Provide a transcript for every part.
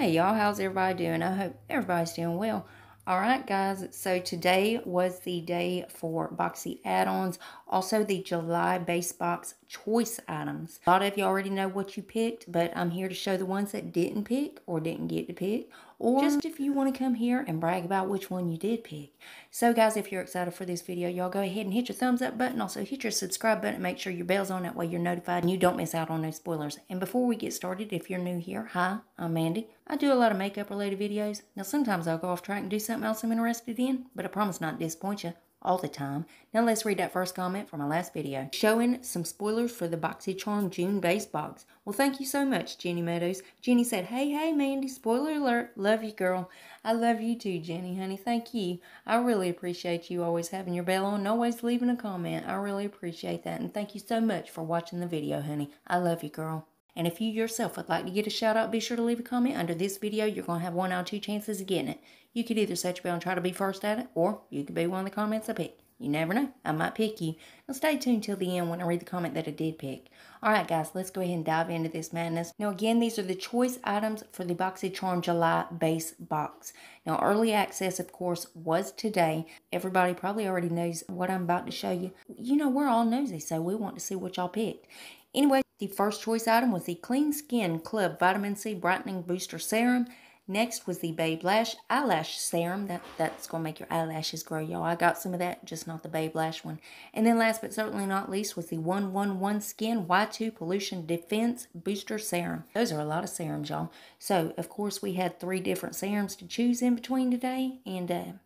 Hey y'all, how's everybody doing? I hope everybody's doing well. Alright guys, so today was the day for Boxy add-ons, also the July base box choice items. A lot of you already know what you picked, but I'm here to show the ones that didn't pick or didn't get to pick, or just if you want to come here and brag about which one you did pick. So guys, if you're excited for this video, y'all go ahead and hit your thumbs up button. Also hit your subscribe button. Make sure your bell's on, that way you're notified and you don't miss out on no spoilers. And before we get started, if you're new here, hi, I'm Mandy. I do a lot of makeup related videos. Now sometimes I'll go off track and do something else I'm interested in, but I promise not to disappoint you all the time. Now let's read that first comment from my last video. Showing some spoilers for the BoxyCharm June base box. Well, thank you so much, Jenny Meadows. Jenny said, hey Mandy, spoiler alert. Love you, girl. I love you too, Jenny, honey. Thank you. I really appreciate you always having your bell on and always leaving a comment. I really appreciate that. And thank you so much for watching the video, honey. I love you, girl. And if you yourself would like to get a shout out, be sure to leave a comment under this video. You're going to have 1 out of 2 chances of getting it. You could either set your bell and try to be first at it, or you could be one of the comments I pick. You never know. I might pick you. Now stay tuned till the end when I read the comment that I did pick. Alright guys, let's go ahead and dive into this madness. Now again, these are the choice items for the BoxyCharm July base box. Now early access, of course, was today. Everybody probably already knows what I'm about to show you. You know, we're all nosy, so we want to see what y'all picked. Anyway, the first choice item was the Clean Skin Club Vitamin C Brightening Booster Serum. Next was the Babe Lash Eyelash Serum. That's going to make your eyelashes grow, y'all. I got some of that, just not the Babe Lash one. And then last but certainly not least was the 111 Skin Y2 Pollution Defense Booster Serum. Those are a lot of serums, y'all. So, of course, we had 3 different serums to choose in between today. And,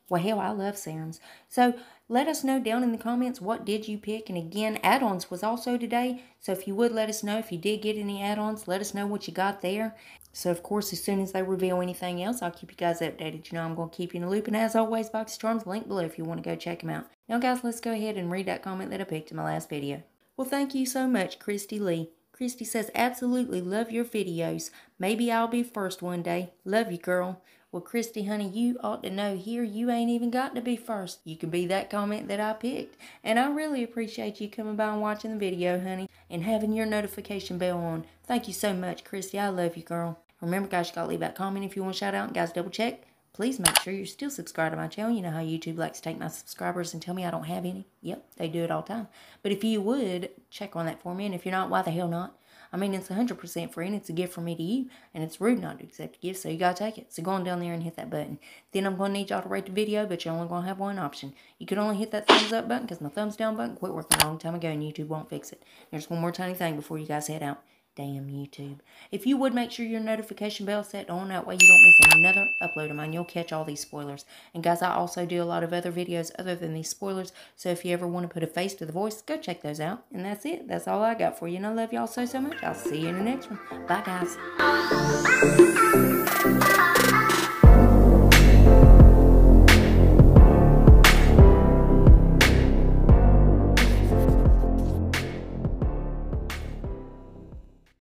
well, hell, I love serums. So, let us know down in the comments what did you pick. And again, add-ons was also today. So, if you would let us know if you did get any add-ons, let us know what you got there. So, of course, as soon as they reveal anything else, I'll keep you guys updated. You know, I'm going to keep you in the loop. And as always, BoxyCharm's link below if you want to go check them out. Now, guys, let's go ahead and read that comment that I picked in my last video. Well, thank you so much, Christy Lee. Christy says, absolutely love your videos. Maybe I'll be first one day. Love you, girl. Well, Christy, honey, you ought to know here you ain't even got to be first. You could be that comment that I picked. And I really appreciate you coming by and watching the video, honey, and having your notification bell on. Thank you so much, Christy. I love you, girl. Remember, guys, you got to leave that comment if you want a shout out. And, guys, double check. Please make sure you're still subscribed to my channel. You know how YouTube likes to take my subscribers and tell me I don't have any. Yep, they do it all the time. But if you would, check on that for me. And if you're not, why the hell not? I mean, it's 100% free, and it's a gift from me to you, and it's rude not to accept a gift, so you gotta take it. So go on down there and hit that button. Then I'm gonna need y'all to rate the video, but you're only gonna have one option. You can only hit that thumbs up button, because my thumbs down button quit working a long time ago, and YouTube won't fix it. There's one more tiny thing before you guys head out. Damn YouTube. If you would make sure your notification bell set on, that way you don't miss another upload of mine. You'll catch all these spoilers. And guys, I also do a lot of other videos other than these spoilers. So if you ever want to put a face to the voice, go check those out. And that's it. That's all I got for you. And I love y'all so much. I'll see you in the next one. Bye, guys.